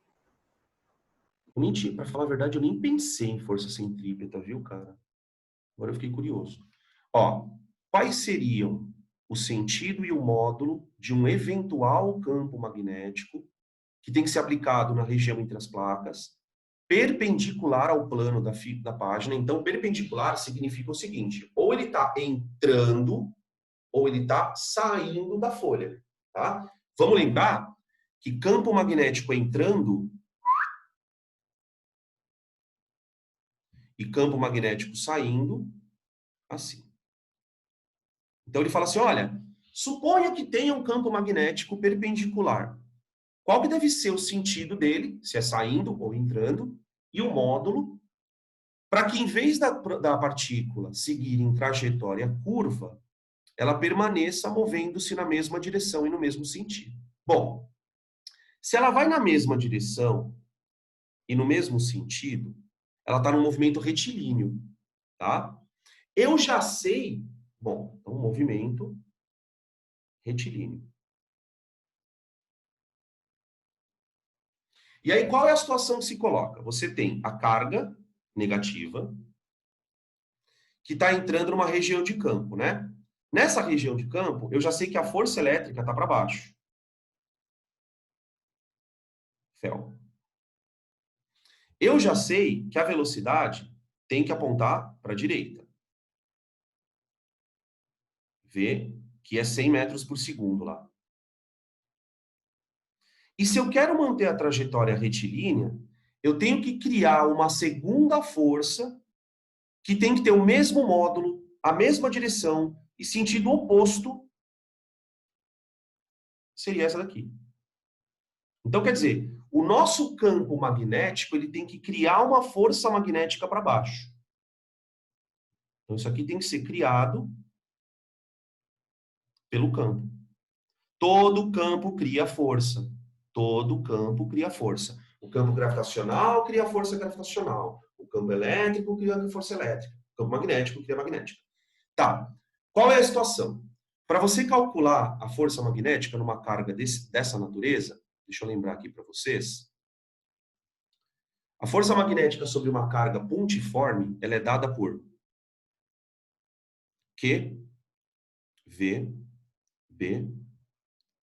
Mentira, para falar a verdade, eu nem pensei em força centrípeta, viu, cara? Agora eu fiquei curioso. Ó, quais seriam o sentido e o módulo de um eventual campo magnético que tem que ser aplicado na região entre as placas, perpendicular ao plano da página? Então, perpendicular significa o seguinte, ou ele está entrando, ou ele está saindo da folha, tá? Vamos lembrar que campo magnético entrando e campo magnético saindo, assim. Então, ele fala assim, olha, suponha que tenha um campo magnético perpendicular. Qual que deve ser o sentido dele, se é saindo ou entrando, e o módulo, para que em vez da partícula seguir em trajetória curva, ela permaneça movendo-se na mesma direção e no mesmo sentido. Bom, se ela vai na mesma direção e no mesmo sentido, ela está no movimento retilíneo, tá? Eu já sei, bom, então movimento retilíneo. E aí, qual é a situação que se coloca? Você tem a carga negativa que está entrando numa região de campo, né? Nessa região de campo, eu já sei que a força elétrica está para baixo. Fel. Eu já sei que a velocidade tem que apontar para a direita. V, que é 100 metros por segundo lá. E se eu quero manter a trajetória retilínea, eu tenho que criar uma segunda força que tem que ter o mesmo módulo, a mesma direção e sentido oposto, seria essa daqui. Então, quer dizer, o nosso campo magnético ele tem que criar uma força magnética para baixo. Então, isso aqui tem que ser criado pelo campo. Todo campo cria força. Todo campo cria força. O campo gravitacional cria força gravitacional. O campo elétrico cria força elétrica. O campo magnético cria magnética. Tá. Qual é a situação? Para você calcular a força magnética numa carga dessa natureza, deixa eu lembrar aqui para vocês. A força magnética sobre uma carga pontiforme, ela é dada por Q, V, B,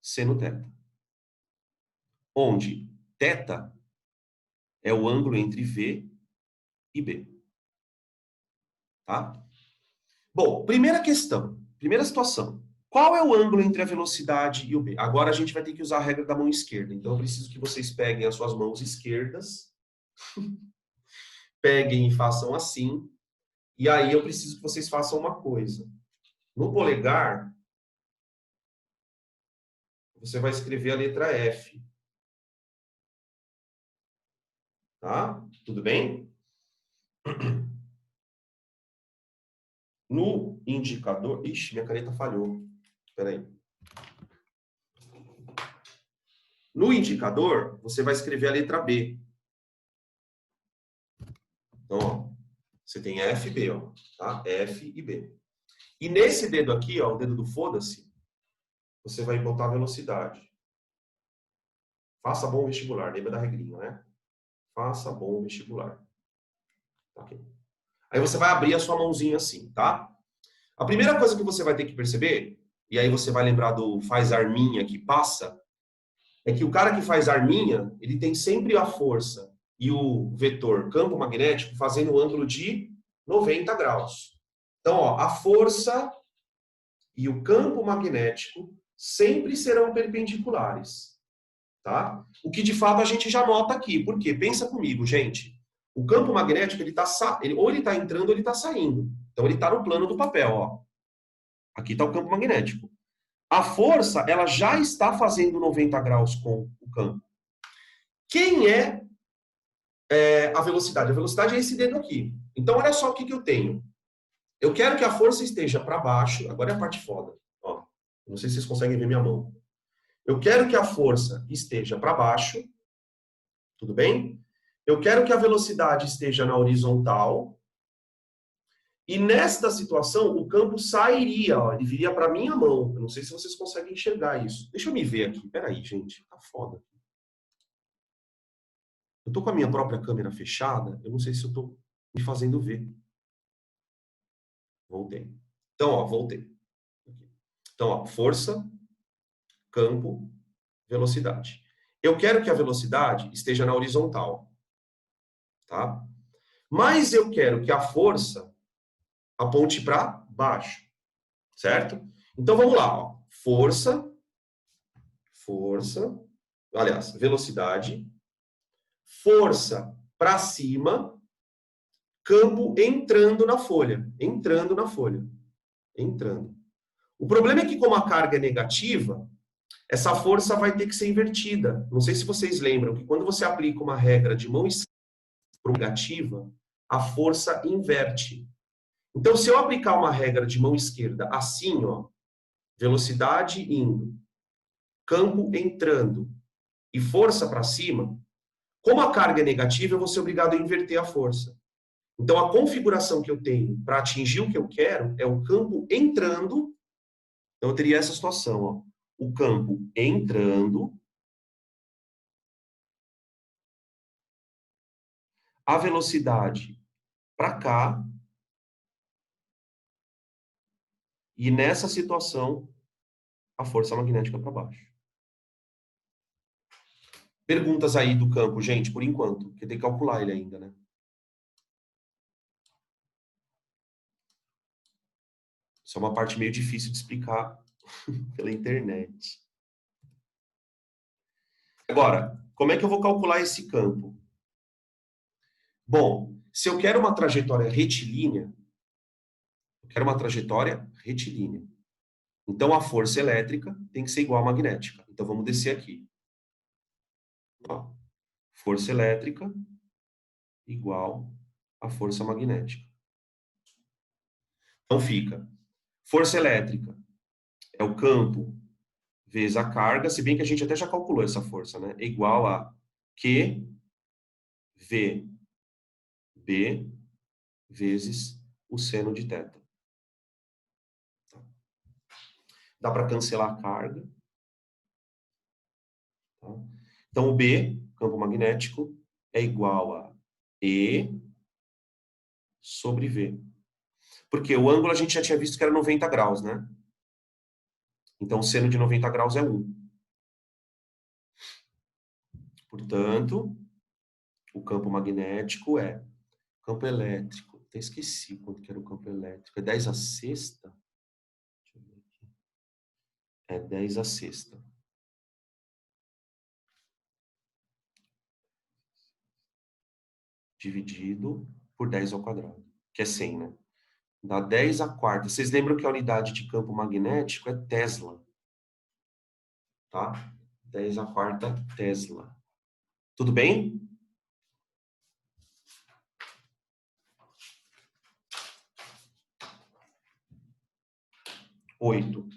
seno θ. Onde θ é o ângulo entre V e B. Tá? Bom, primeira questão, primeira situação. Qual é o ângulo entre a velocidade e o B? Agora a gente vai ter que usar a regra da mão esquerda. Então eu preciso que vocês peguem as suas mãos esquerdas, peguem e façam assim. E aí eu preciso que vocês façam uma coisa. No polegar, você vai escrever a letra F. Tá? Tudo bem? No indicador... Ixi, minha caneta falhou. Espera aí. No indicador, você vai escrever a letra B. Então, ó, você tem F e B, ó, tá? F e B. E nesse dedo aqui, ó, o dedo do foda-se, você vai botar a velocidade. Faça bom vestibular, lembra da regrinha, né? Faça bom vestibular. Tá aqui. Aí você vai abrir a sua mãozinha assim, tá? A primeira coisa que você vai ter que perceber, e aí você vai lembrar do faz arminha que passa, é que o cara que faz arminha, ele tem sempre a força e o vetor campo magnético fazendo um ângulo de 90 graus. Então, ó, a força e o campo magnético sempre serão perpendiculares. Tá? O que de fato a gente já nota aqui. Por quê? Pensa comigo, gente. O campo magnético, ou ele está entrando ou ele está saindo. Então ele está no plano do papel. Ó. Aqui está o campo magnético. A força, ela já está fazendo 90 graus com o campo. Quem é a velocidade? A velocidade é esse dedo aqui. Então olha só o que eu tenho. Eu quero que a força esteja para baixo. Agora é a parte foda. Ó. Não sei se vocês conseguem ver minha mão. Eu quero que a força esteja para baixo. Tudo bem? Eu quero que a velocidade esteja na horizontal. E nesta situação, o campo sairia, ó, ele viria para minha mão. Eu não sei se vocês conseguem enxergar isso. Deixa eu me ver aqui. Peraí, gente. Tá foda. Eu tô com a minha própria câmera fechada. Eu não sei se eu tô me fazendo ver. Voltei. Então, ó, voltei. Então, ó, força, campo, velocidade. Eu quero que a velocidade esteja na horizontal. Tá? Mas eu quero que a força aponte para baixo. Certo? Então, vamos lá. Ó. Força, aliás, velocidade, força para cima, campo entrando na folha. Entrando. O problema é que, como a carga é negativa, essa força vai ter que ser invertida. Não sei se vocês lembram que quando você aplica uma regra de mão esquerda negativa, a força inverte. Então, se eu aplicar uma regra de mão esquerda assim, ó, velocidade indo, campo entrando e força para cima, como a carga é negativa, eu vou ser obrigado a inverter a força. Então, a configuração que eu tenho para atingir o que eu quero é o campo entrando. Então, eu teria essa situação, ó. O campo entrando a velocidade para cá. E nessa situação, a força magnética para baixo. Perguntas aí do campo, gente, por enquanto, porque tem que calcular ele ainda, né? Isso é uma parte meio difícil de explicar pela internet. Agora, como é que eu vou calcular esse campo? Bom, se eu quero uma trajetória retilínea, então a força elétrica tem que ser igual à magnética. Então vamos descer aqui. Ó, força elétrica igual à força magnética. Então fica, força elétrica é o campo vezes a carga, se bem que a gente até já calculou essa força, né? É igual a Q V B vezes o seno de θ. Dá para cancelar a carga. Tá? Então, o B, campo magnético, é igual a E sobre V. Porque o ângulo a gente já tinha visto que era 90 graus, né? Então, o seno de 90 graus é 1. Portanto, o campo magnético é campo elétrico. Até esqueci quanto que era o campo elétrico. É 10 a sexta? Deixa eu ver aqui. É 10 a sexta. Dividido por 10 ao quadrado, que é 100, né? Dá 10 a quarta. Vocês lembram que a unidade de campo magnético é Tesla? Tá? 10 a quarta Tesla. Tudo bem? Oito.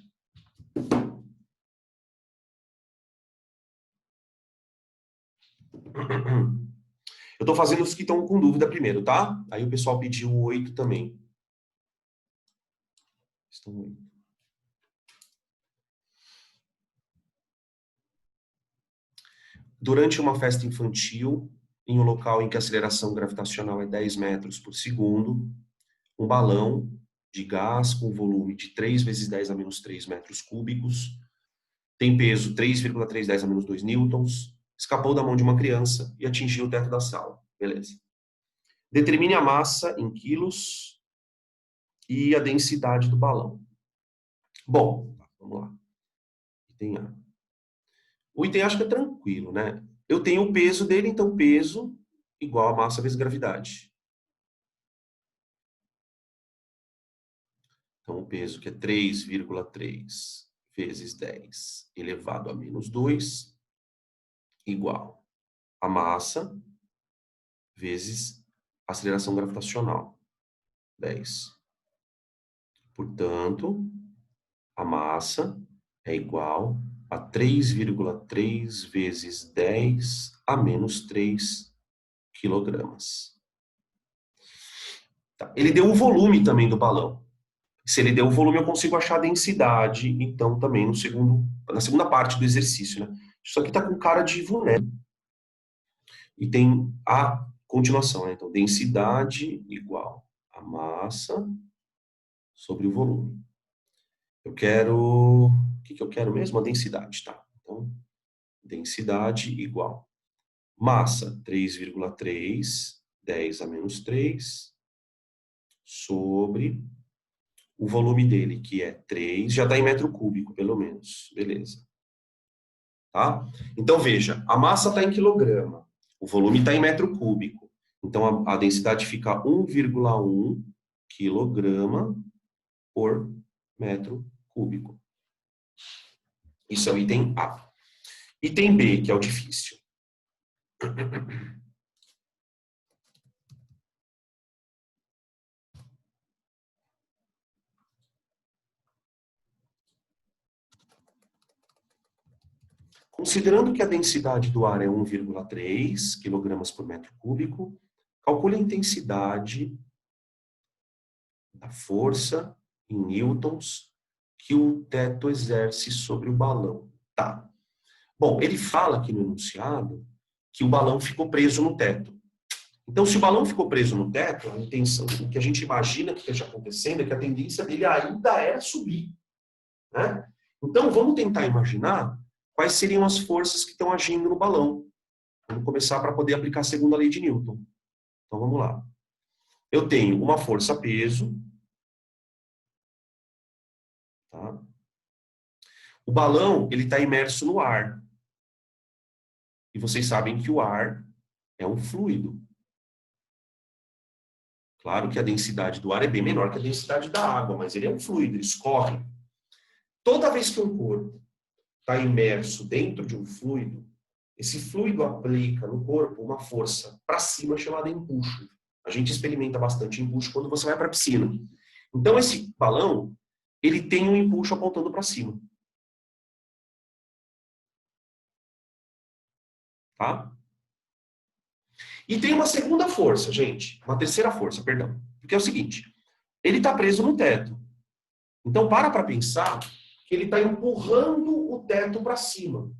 Eu tô fazendo os que estão com dúvida primeiro, tá? Aí o pessoal pediu 8 também. Estão 8. Durante uma festa infantil, em um local em que a aceleração gravitacional é 10 metros por segundo, um balão de gás com volume de 3 vezes 10 a menos 3 metros cúbicos, tem peso 3,310 a menos 2 newtons, escapou da mão de uma criança e atingiu o teto da sala. Beleza. Determine a massa em quilos e a densidade do balão. Bom, vamos lá. Item A. O item A acho que é tranquilo, né? Eu tenho o peso dele, então peso igual a massa vezes gravidade. Então o peso que é 3,3 vezes 10 elevado a menos 2 igual a massa vezes a aceleração gravitacional, 10. Portanto, a massa é igual a 3,3 vezes 10 a menos 3 quilogramas. Tá. Ele deu o volume também do balão. Se ele deu o volume, eu consigo achar a densidade, então, também na segunda parte do exercício, né? Isso aqui está com cara de vulné. E tem a continuação, né? Então, densidade igual a massa sobre o volume. Eu quero... O que eu quero mesmo? A densidade, tá? Então, densidade igual. Massa, 3,3, 10 a menos 3, sobre o volume dele, que é 3, já está em metro cúbico, pelo menos. Beleza. Tá? Então, veja, a massa está em quilograma, o volume está em metro cúbico. Então, a densidade fica 1,1 quilograma por metro cúbico. Isso é o item A. Item B, que é o difícil. Considerando que a densidade do ar é 1,3 kg por metro cúbico, calcule a intensidade da força em newtons que o teto exerce sobre o balão. Tá. Bom, ele fala aqui no enunciado que o balão ficou preso no teto. Então, se o balão ficou preso no teto, a intenção, o que a gente imagina que esteja acontecendo é que a tendência dele ainda é subir, né? Então, vamos tentar imaginar quais seriam as forças que estão agindo no balão. Vamos começar para poder aplicar a segunda lei de Newton. Então, vamos lá. Eu tenho uma força peso. Tá? O balão, ele está imerso no ar. E vocês sabem que o ar é um fluido. Claro que a densidade do ar é bem menor que a densidade da água, mas ele é um fluido, ele escorre. Toda vez que um corpo está imerso dentro de um fluido, esse fluido aplica no corpo uma força para cima chamada empuxo. A gente experimenta bastante empuxo quando você vai para a piscina. Então, esse balão, ele tem um empuxo apontando para cima. Tá? E tem uma segunda força, gente. Uma terceira força, perdão. Porque é o seguinte, ele está preso no teto. Então, para pensar que ele está empurrando o teto para cima.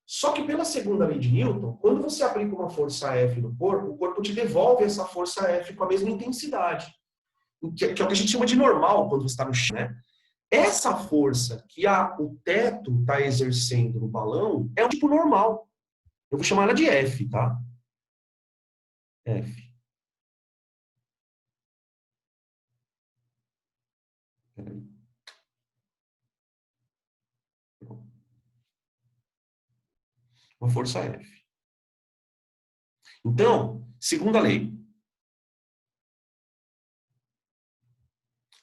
Só que pela segunda lei de Newton, quando você aplica uma força F no corpo, o corpo te devolve essa força F com a mesma intensidade. Que é o que a gente chama de normal quando você está no chão, né? Essa força que o teto está exercendo no balão é um tipo normal. Eu vou chamar ela de F, tá? F. Peraí. Uma força F. Então, segunda lei.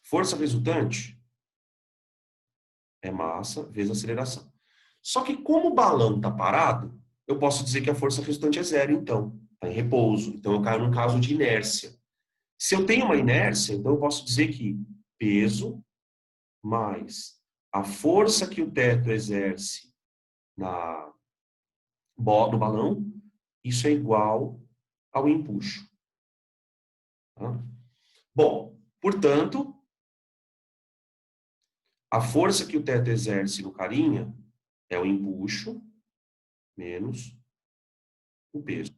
Força resultante é massa vezes aceleração. Só que como o balão está parado, eu posso dizer que a força resultante é zero, então. Está em repouso. Então, eu caio num caso de inércia. Se eu tenho uma inércia, então eu posso dizer que peso mais a força que o teto exerce no balão, isso é igual ao empuxo. Tá? Bom, portanto, a força que o teto exerce no carinha é o empuxo menos o peso.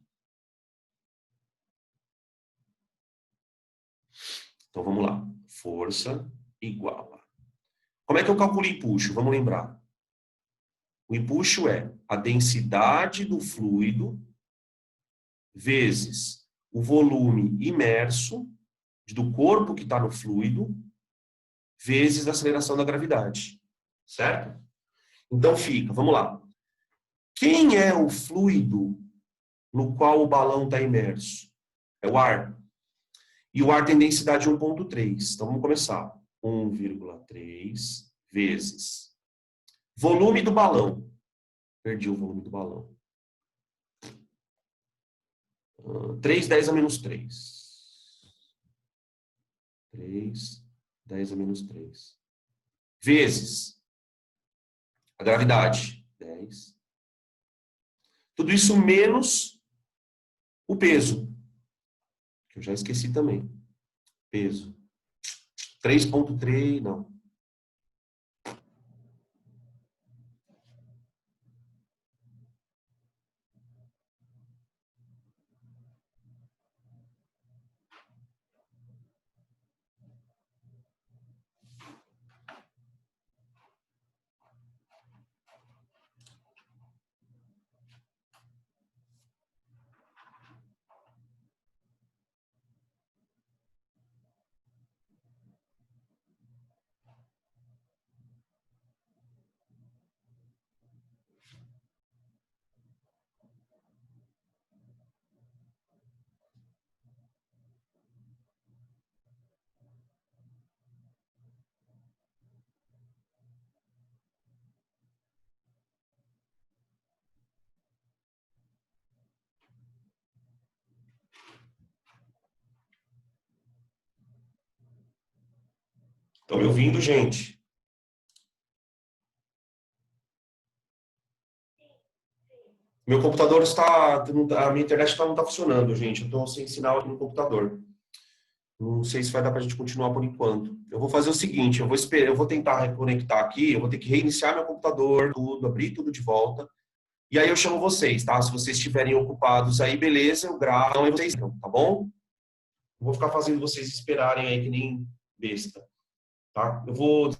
Então, vamos lá. Força igual a... Como é que eu calculo empuxo? Vamos lembrar. O empuxo é a densidade do fluido vezes o volume imerso do corpo que está no fluido vezes a aceleração da gravidade. Certo? Então fica, vamos lá. Quem é o fluido no qual o balão está imerso? É o ar. E o ar tem densidade 1,3. Então vamos começar. 1,3 vezes volume do balão. Perdi o volume do balão. 3, 10 a menos 3. 3, 10 a menos 3. Vezes a gravidade. 10. Tudo isso menos o peso. Que eu já esqueci também. Peso. 3,3, não. Estão me ouvindo, gente? Meu computador está... A minha internet não está funcionando, gente. Eu estou sem sinal aqui no computador. Não sei se vai dar para a gente continuar por enquanto. Eu vou fazer o seguinte, eu vou tentar reconectar aqui, eu vou ter que reiniciar meu computador, abrir tudo de volta. E aí eu chamo vocês, tá? Se vocês estiverem ocupados aí, beleza, eu gravo. Não, vocês não, tá bom? Não vou ficar fazendo vocês esperarem aí que nem besta, tá? Eu vou